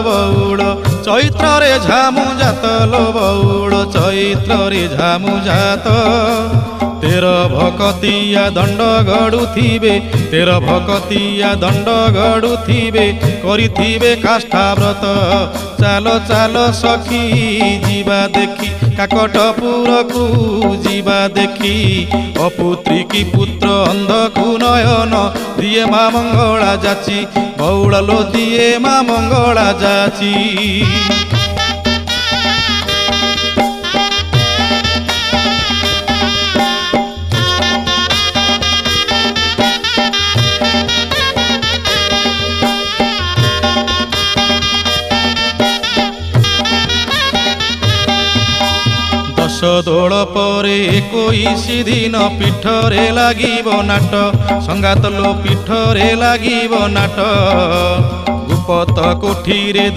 बौड़ चैत्र रे झामु जात लो बौड़ चैत्र रे झामु जात तेर भकतिया दंड गड़ुथिबे तेर भकतिया दंड गड़ुथिबे करिथिबे काष्ठा व्रत चालो चालो सखी जीवा देखी काकटपुर को जीवा देखी अपुत्री की पुत्र अंधकु नयन दिए माँ मंगला जाची बौड़लो दिए माँ मंगला जाची। दश दोल पर 21 दिन पीठरे लागिब नाट संगात लो पीठरे लागिब नाट गुपत कोठी रे